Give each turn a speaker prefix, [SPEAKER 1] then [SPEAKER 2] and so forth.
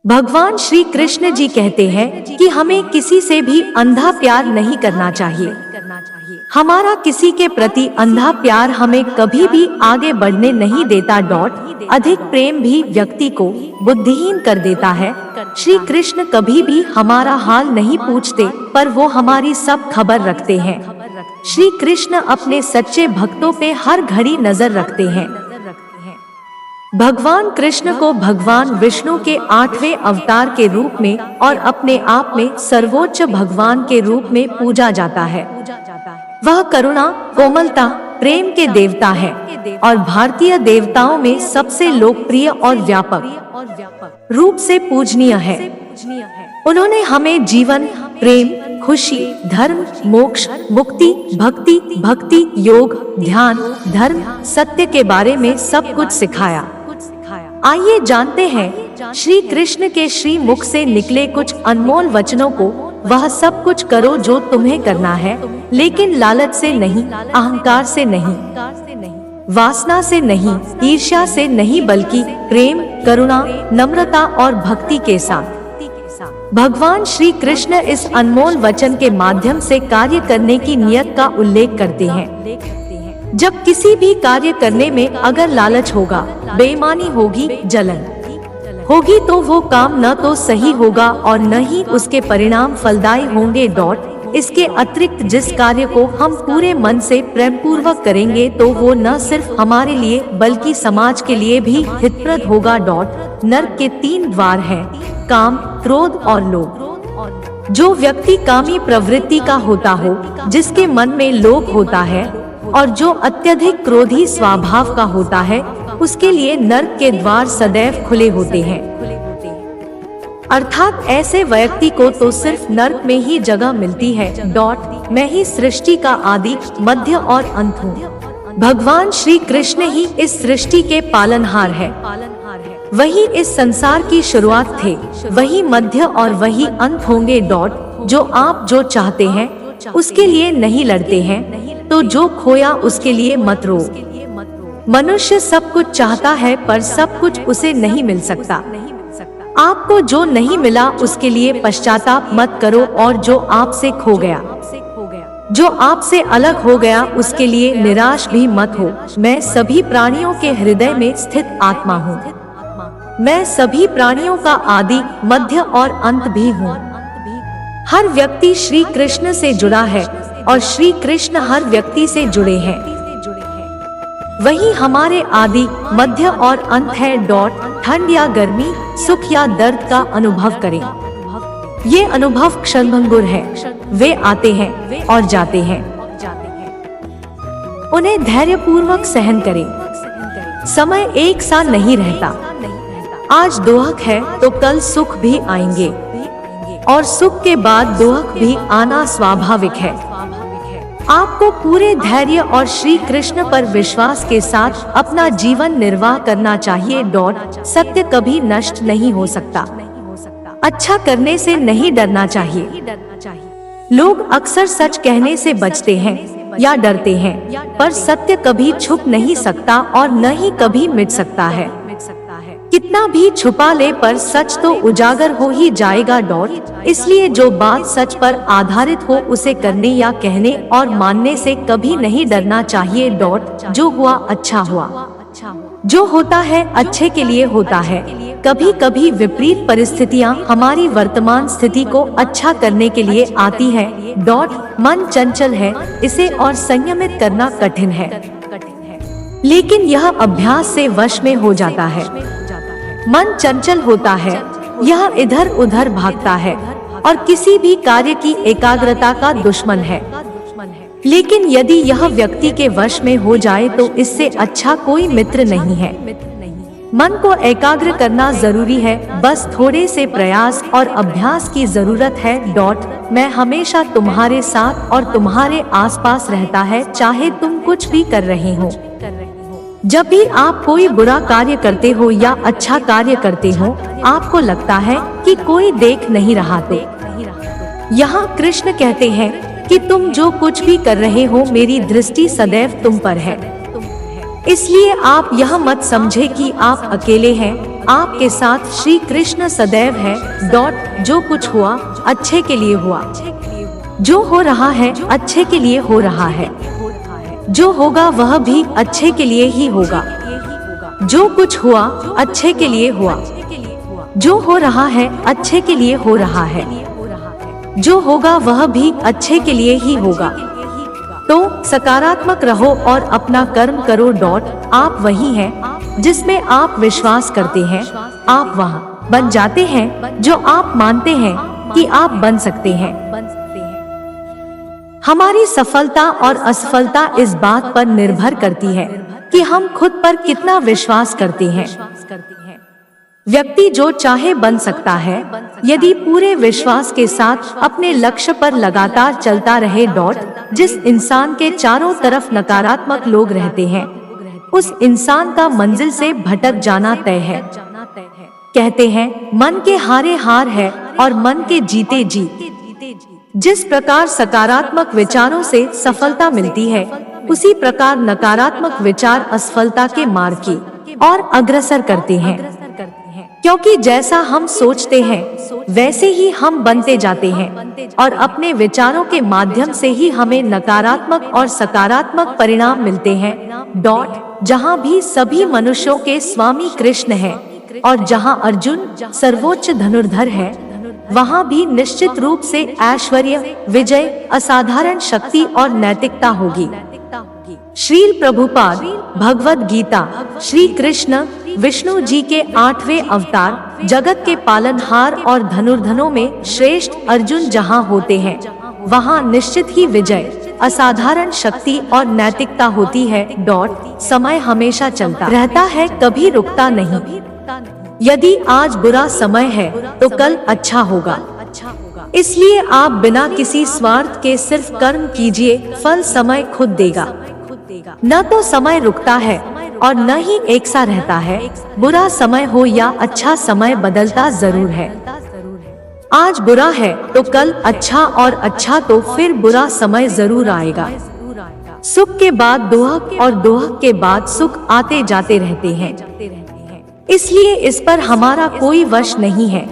[SPEAKER 1] भगवान श्री कृष्ण जी कहते हैं कि हमें किसी से भी अंधा प्यार नहीं करना चाहिए। हमारा किसी के प्रति अंधा प्यार हमें कभी भी आगे बढ़ने नहीं देता। अधिक प्रेम भी व्यक्ति को बुद्धिहीन कर देता है। श्री कृष्ण कभी भी हमारा हाल नहीं पूछते, पर वो हमारी सब खबर रखते हैं। श्री कृष्ण अपने सच्चे भक्तों पे हर घड़ी नजर रखते हैं। भगवान कृष्ण को भगवान विष्णु के 8वें अवतार के रूप में और अपने आप में सर्वोच्च भगवान के रूप में पूजा जाता है। वह करुणा, कोमलता, प्रेम के देवता है और भारतीय देवताओं में सबसे लोकप्रिय और व्यापक रूप से पूजनीय है। उन्होंने हमें जीवन, प्रेम, खुशी, धर्म, मोक्ष, मुक्ति, भक्ति, योग, ध्यान, धर्म, सत्य के बारे में सब कुछ सिखाया। आइए जानते हैं श्री कृष्ण के श्री मुख से निकले कुछ अनमोल वचनों को। वह सब कुछ करो जो तुम्हें करना है, लेकिन लालच से नहीं, अहंकार से नहीं, वासना से नहीं, ईर्ष्या से नहीं, बल्कि प्रेम, करुणा, नम्रता और भक्ति के साथ। भगवान श्री कृष्ण इस अनमोल वचन के माध्यम से कार्य करने की नियत का उल्लेख करते हैं। जब किसी भी कार्य करने में अगर लालच होगा, बेईमानी होगी, जलन होगी, तो वो काम न तो सही होगा और न ही उसके परिणाम फलदायी होंगे। इसके अतिरिक्त जिस कार्य को हम पूरे मन से प्रेम पूर्वक करेंगे तो वो न सिर्फ हमारे लिए बल्कि समाज के लिए भी हितप्रद होगा। नरक के 3 द्वार हैं, काम, क्रोध और लोभ। जो व्यक्ति कामी प्रवृत्ति का होता हो, जिसके मन में लोभ होता है और जो अत्यधिक क्रोधी स्वभाव का होता है, उसके लिए नरक के द्वार सदैव खुले होते हैं। अर्थात ऐसे व्यक्ति को तो सिर्फ नरक में ही जगह मिलती है। मैं ही सृष्टि का आदि, मध्य और अंत हूँ। भगवान श्री कृष्ण ही इस सृष्टि के पालनहार है। वही इस संसार की शुरुआत थे, वही मध्य और वही अंत होंगे। जो आप जो चाहते हैं उसके लिए नहीं लड़ते हैं, तो जो खोया उसके लिए मत रो। मनुष्य सब कुछ चाहता है पर सब कुछ उसे नहीं मिल सकता। आपको जो नहीं मिला उसके लिए पश्चाताप मत करो, और जो आपसे खो गया, जो आपसे अलग हो गया, उसके लिए निराश भी मत हो। मैं सभी प्राणियों के हृदय में स्थित आत्मा हूँ। मैं सभी प्राणियों का आदि, मध्य और अंत भी हूँ। हर व्यक्ति श्री कृष्ण से जुड़ा है और श्री कृष्ण हर व्यक्ति से जुड़े हैं। वही हमारे आदि, मध्य और अंत है। ठंड या गर्मी, सुख या दर्द का अनुभव करें। ये अनुभव क्षणभंगुर है, वे आते हैं और जाते हैं। उन्हें धैर्यपूर्वक सहन करें। समय एक सा नहीं रहता। आज दुख है तो कल सुख भी आएंगे और सुख के बाद दुख भी आना स्वाभाविक है। आपको पूरे धैर्य और श्री कृष्ण पर विश्वास के साथ अपना जीवन निर्वाह करना चाहिए। सत्य कभी नष्ट नहीं हो सकता। अच्छा करने से नहीं डरना चाहिए। लोग अक्सर सच कहने से बचते हैं या डरते हैं, पर सत्य कभी छुप नहीं सकता और न ही कभी मिट सकता है। कितना भी छुपा ले पर सच तो उजागर हो ही जाएगा। इसलिए जो बात सच पर आधारित हो उसे करने या कहने और मानने से कभी नहीं डरना चाहिए। जो हुआ अच्छा हुआ, जो होता है अच्छे के लिए होता है। कभी कभी विपरीत परिस्थितियाँ हमारी वर्तमान स्थिति को अच्छा करने के लिए आती है। मन चंचल है, इसे और संयमित करना कठिन है, लेकिन यह अभ्यास से वश में हो जाता है। मन चंचल होता है, यह इधर उधर भागता है और किसी भी कार्य की एकाग्रता का दुश्मन है। लेकिन यदि यह व्यक्ति के वश में हो जाए तो इससे अच्छा कोई मित्र नहीं है। मन को एकाग्र करना जरूरी है, बस थोड़े से प्रयास और अभ्यास की जरूरत है। मैं हमेशा तुम्हारे साथ और तुम्हारे आसपास रहता है, चाहे तुम कुछ भी कर रहे हो। जब भी आप कोई बुरा कार्य करते हो या अच्छा कार्य करते हो, आपको लगता है कि कोई देख नहीं रहा, तो यहाँ कृष्ण कहते हैं कि तुम जो कुछ भी कर रहे हो मेरी दृष्टि सदैव तुम पर है। इसलिए आप यह मत समझे कि आप अकेले हैं, आपके साथ श्री कृष्ण सदैव है। जो कुछ हुआ अच्छे के लिए हुआ, जो हो रहा है अच्छे के लिए हो रहा है, जो होगा वह भी अच्छे के लिए ही होगा। जो कुछ हुआ अच्छे के लिए हुआ, जो हो रहा है अच्छे के लिए हो रहा है, जो होगा वह भी अच्छे के लिए ही होगा। तो सकारात्मक रहो और अपना कर्म करो। आप वही हैं जिसमें आप विश्वास करते हैं, आप वहाँ बन जाते हैं जो आप मानते हैं कि आप बन सकते हैं। हमारी सफलता और असफलता इस बात पर निर्भर करती है कि हम खुद पर कितना विश्वास करते हैं। व्यक्ति जो चाहे बन सकता है यदि पूरे विश्वास के साथ अपने लक्ष्य पर लगातार चलता रहे। जिस इंसान के चारों तरफ नकारात्मक लोग रहते हैं उस इंसान का मंजिल से भटक जाना तय है। कहते हैं मन के हारे हार है और मन के जीते जीत। जिस प्रकार सकारात्मक विचारों से सफलता मिलती है उसी प्रकार नकारात्मक विचार असफलता के मार्ग की और अग्रसर करते हैं। क्योंकि जैसा हम सोचते हैं वैसे ही हम बनते जाते हैं और अपने विचारों के माध्यम से ही हमें नकारात्मक और सकारात्मक परिणाम मिलते हैं। जहाँ भी सभी मनुष्यों के स्वामी कृष्ण हैं और जहाँ अर्जुन सर्वोच्च धनुर्धर है वहाँ भी निश्चित रूप से ऐश्वर्य, विजय, असाधारण शक्ति और नैतिकता होगी। श्रील प्रभुपाद भगवद गीता। श्री कृष्ण विष्णु जी के 8वें अवतार, जगत के पालनहार और धनुर्धरों में श्रेष्ठ अर्जुन जहाँ होते हैं वहाँ निश्चित ही विजय, असाधारण शक्ति और नैतिकता होती है। समय हमेशा चलता रहता है, कभी रुकता नहीं। यदि आज बुरा समय है तो कल अच्छा होगा। इसलिए आप बिना किसी स्वार्थ के सिर्फ कर्म कीजिए, फल समय खुद देगा। न तो समय रुकता है और न ही एक सा रहता है। बुरा समय हो या अच्छा समय बदलता जरूर है। आज बुरा है तो कल अच्छा और अच्छा तो फिर बुरा समय जरूर आएगा। सुख के बाद दुख और दुख के बाद सुख आते जाते रहते हैं। इसलिए इस पर हमारा कोई वश नहीं है।